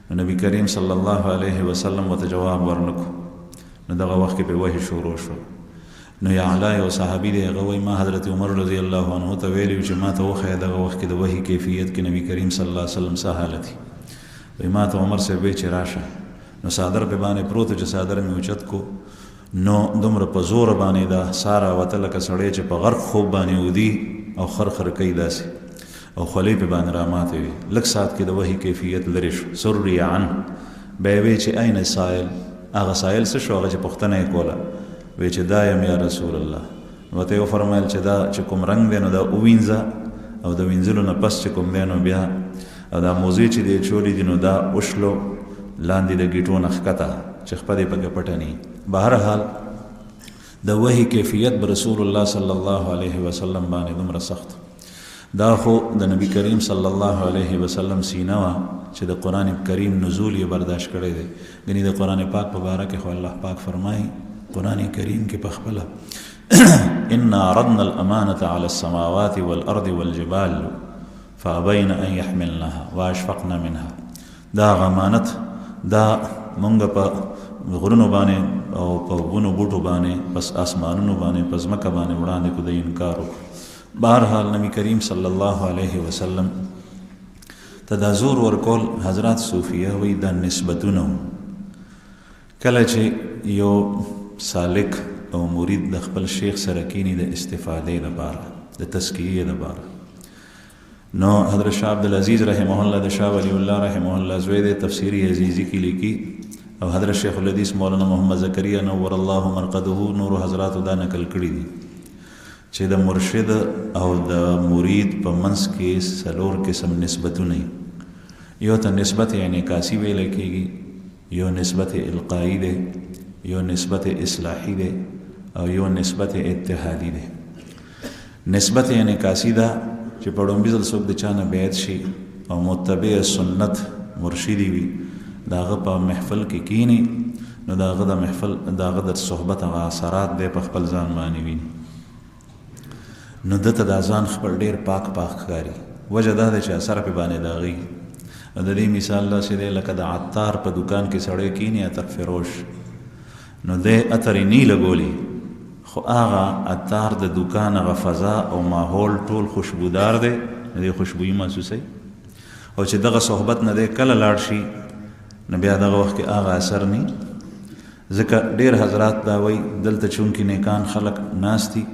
A: نو نبی کریم صلی الله علیه وسلم ورته جواب ورنکړو. نو دغه وخت کې پې وحي شروع شو. نو یعلا یو صحابي دی هغه وایي ما حضرت عمر رضی الله عنه ته ویلي چې ما ته وښیه دغه وخت کې د وحي کیفیت کې نبی کریم صلی الله علیه وسلم څه حالت وي. ما ته عمر صاحب وایي چې راشه نو صادر په باندې پروت چې صادر مې اوچت کو نو دومره په زور باندې دا ساره وته لکه سړی چې په غرق خوب باندې ودي او خرخر کوي داسې او خولې په باندې راماتې وي. لږ ساعت کې د وحي کیفیت لرې شو. سري عن بیا وی چې عین سائل هغه سائل څه شو هغه چې پوښتنه یې کوله وی چې دا یم یا رسول الله. ورته یې وفرمیل چې دا چې کوم رنګ دی نو دا ووینځه او د وینځلو نه پس چې کوم دی نو بیا او دا موزې چې دی چولې دي نو دا وشلو لاندې د ګیټو نه ښکته چې خپه دې پکې پټه نه. بهرحال د وحي کیفیت به رسول الله صلی الله علیه وسلم باندې دومره سخت. دا خو د نبی کریم صلی الله علیه وسلم سینه وه چې د قرآن کریم نزول یې برداشت کړی دی. ګنې د قرآن پاک په باره کې خو الله پاک فرمایي قرآن کریم کې په خپله انا عرضنا الامانة على السماوات والارض والجبال فابین ان يحملنها واشفقن منها. دا امانت دا مونږ په غرونو باندې او په ونو بوټو باندې پس آسمانونو باندې په ځمکه باندې وړاندې کړو د انکار وکړو. بهرحال نبی کریم صلی الله علیه وسلم ته دا زور ورکول حضرات صوفیه وایي دا نسبتونه کله چې یو سالک او مرید د خپل شیخ سره کینی د استفادې لپاره د تزکیې لپاره. نو حضرت شاه عبدالعزیز رحمه الله د شاه ولی الله رحمه الله زوی د تفسیری عزیزی کې لیکي او حضرت شیخ الحدیث مولانا محمد زکریا نور الله مرقده نور حضرات دا نقل کړي دي چې د مرشد او د مرید په منځ کې څلور قسم نسبتونه. یو ته نسبت انعکاسي ویل کېږي، یو نسبت القایی دی، یو نسبت اصلاحی دی او یو نسبت اتحادی دی. نسبت انعکاسی دا چې په ډومبي ځل څوک د چا نه بیعت شي او متبع سنت مرشدي وي د هغه په محفل کې کینی نو د هغه د محفل د هغه د صحبت هغه اثرات دی په خپل ځان باندې ویني نو دته دا ځان خپل ډېر پاک ښکاري. وجه دا ده چې اثر پې باندې د هغوی د دې مثال داسې دی لکه د عطار په دکان کې سړی کینی عطر فروش نو دی عطر یې نی لګولی خو هغه عطار د دکان هغه فضا او ماحول ټول خوشبودار دی د دې خوشبویي محسوسوي او چې دغه صحبت نه دی کله لاړ شي نو بیا دغه وخت کې هغه اثر نی. ځکه ډېر حضرات دا وایي دلته چونکې نیکان خلک ناست دي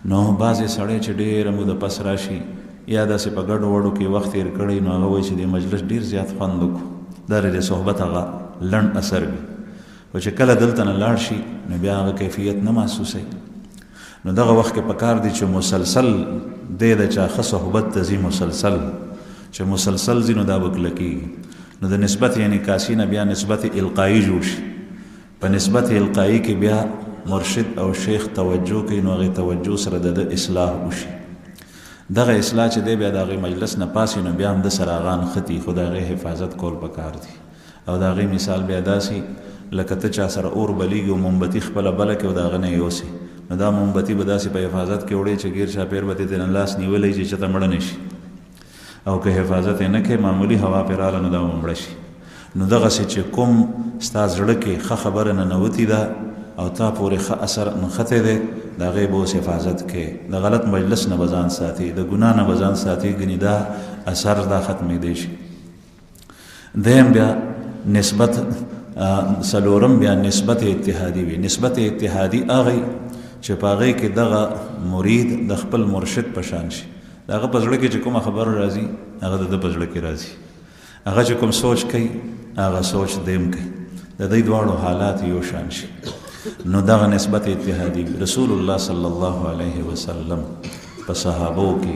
A: نو بعضې سړی چې ډېره موده پس راشي یا داسې په ګډو وډو کې وخت تېر کړی نو هغه وایي چې د مجلس ډېر زیات خوند وکړو دا د صحبت هغه لنډ اثر وي خو چې کله دلته نه لاړ شي نو بیا هغه کیفیت نه محسوسوي. نو دغه وخت کې پکار دی چې مسلسل دی د چا ښه صحبت ته ځي مسلسل چې مسلسل ځي نو دا به کلکېږي. نو د نسبت انعکاسي نه بیا نسبت القایي جوړ شي. په نسبت القایي کې بیا مرشد او شیخ توجه کوي نو هغې توجه سره د اصلاح وشي. دغه اصلاح چې دی بیا د هغې مجلس نه پاسې نو بیا هم د سره هغه نښتي خو د هغې حفاظت کول پکار دي. او د هغې مثال بیا داسې لکه ته چا سره اور بلیږي او مومبتي خپله بله کړې او د هغه نه یوسې نو دا مومبتي به داسې په حفاظت کې وړې چې ګیر چاپېر به دې نه لاس نیولی چې چېرته مړه نه شي او که حفاظت یې نه کوې معمولي هوا پرې راغله نو دا به مړه شي. نو دغسې چې کوم ستا زړه کې ښه خبره ننوتې ده او تا پورې ښه اثر نښتی دی د هغې به اوس حفاظت کوې. د غلط مجلس نه به ځان ساتي د ګناه نه به ځان ساتي ګنې دا اثر دا ختمېدی شي. دیم بیا نسبت څلورم بیا نسبت اتحادي وي. نسبت اتحادي هغې چې په هغې کې دغه مرید د خپل مرشد په شان شي د هغه په زړه کې چې کومه خبره راځي هغه د ده په زړه کې راځي هغه چې کوم سوچ کوي هغه سوچ دیم کوي د دوی دواړو حالات یو شان شي. نو دغه نسبت اتحادي رسول الله صلی الله علیه وسلم په صحابو کې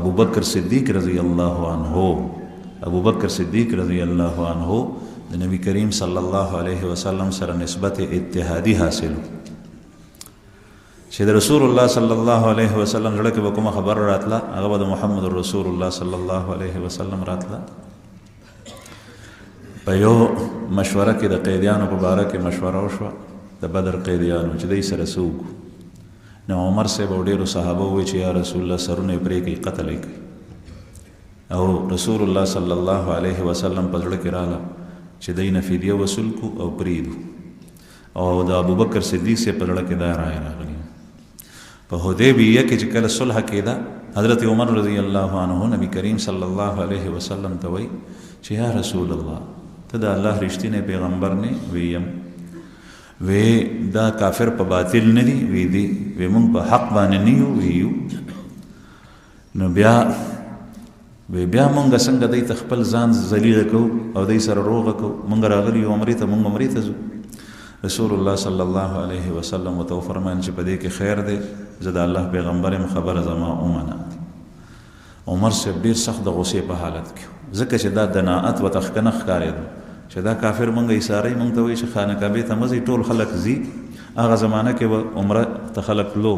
A: ابو بکر صدیق رضی الله عنه ابو بکر صدیق رضی الله عنه د نبی کریم صلی الله علیه وسلم سره نسبت اتحادي حاصلو چې د رسول الله صلی الله علیه وسلم زړه کې به کومه خبره راتله هغه به د محمد رسول الله صلی الله علیه وسلم راتله. په یو مشوره کې د قیدیانو په باره کې مشوره وشوه د بدر قیدیانو چې دوی سره څه وکړو نو عمر صاحب او ډېرو صحابه ووایي چې یا رسول الله سرونه یې پرې کوي قتل یې کوي او رسول الله صلی الله علیه وسلم په زړه کې راغله چې دوی نه فدیه وصول کو او پرېږدو او د ابوبکر صدیق صاحب په زړه کې دا رایه راغلې. په حدیبیه کې چې کله صلح کېده حضرت عمر رضی الله عنه نبی کریم صلی الله علیه وسلم ته وایي چې یا رسول الله ته د الله رښتینی پیغمبر نه ویم وی دا کافر په باطل نه دي وی دي وی مونږ په حق باندې نه یو وی یو نو بیا مونږ څنګه دوی ته خپل ځان ذلیله کوو او دوی سره روغه کوو مونږ راغلي یو عمرې ته مونږ عمرې ته ځو. رسول الله صلی الله علیه وسلم ورته وفرمایل چې په دې کې خیر دی زه د الله پیغمبر یم خبره زما ومنه. عمر صاحب ډېر سخت د غصې په حالت کې ځکه چې دا دناعت ورته ښکنه ښکارېده چې دا کافر مونږ ایساری مونږ ته وایي چې خانه کعبې ته مه ځئ ټول خلک ځي. هغه زمانه کې به عمره ته خلک تلو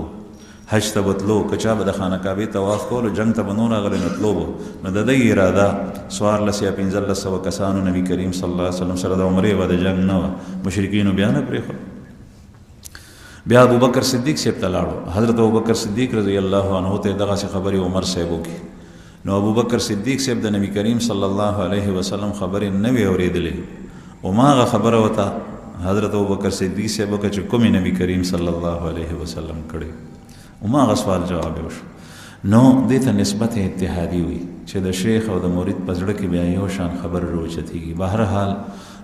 A: حج ته به تلو که چا به د خانه کعبې طواف کولو جنګ ته به نور راغلی نو تلو به نو د دوی اراده 1400 یا 1500 کسانو نبي کریم صلی الله علیه وسلم سره د عمرې وه د جنګ نه وه مشرکینو بیا نه پرېښود. بیا ابوبکر صدیق صاحب ته لاړو حضرت ابوبکر صدیق رضی الله عنه ته دغسې خبرې عمر صاحب وکړي نو ابوبکر صدیق صاحب د نبی کریم صلی الله علیه وسلم خبرې نه وې اورېدلې هماغه خبره ورته حضرت ابوبکر صدیق صاحب وکړه چې کومې نبی کریم صلی الله علیه وسلم کړې هماغه سوال جواب یې وشو. نو دې ته نسبت اتحادي وي چې د شیخ او د مرید په زړه کې بیا یو شان خبره راوچتېږي. بهرحال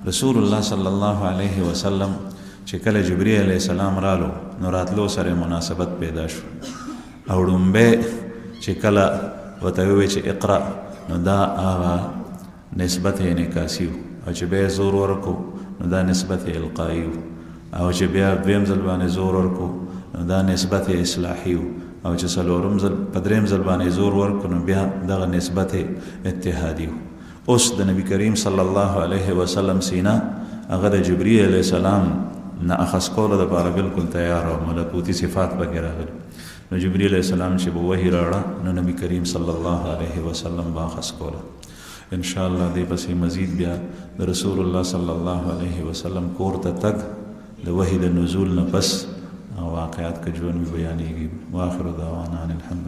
A: رسول الله صلی الله علیه وسلم چې کله جبرئیل علیه السلام رالو نو راتلو سره مناسبت پیدا شو او ډومبه چې کله ورته ووایي چې اقرا نو دا هغه نسبت انعکاسي او چې بیا زور ورکو نو دا نسبت القایي او چې بیا دویم ځل باندې زور ورکو نو دا نسبت اصلاحي او چې څلورم ځل په درېیم ځل باندې زور ورکو نو بیا دغه نسبت اتحادي. اوس د نبی کریم صلی الله علیه وسلم سینه هغه د جبرئیل علیه السلام نه اخذ کولو دپاره بالکل تیار او ملکوتی صفات پکې راغلي. نو جبریل علیه السلام چې به وحي راړه نو نبی کریم صلی الله علیه وسلم به اخذ کوله. ان شاء الله دې پسې مزید بیا د رسول الله صلی الله علیه وسلم کور ته تګ د وحي د نزول نه پس واقعات که ژوند بیانېږي. واخر دعوانا ان الحمد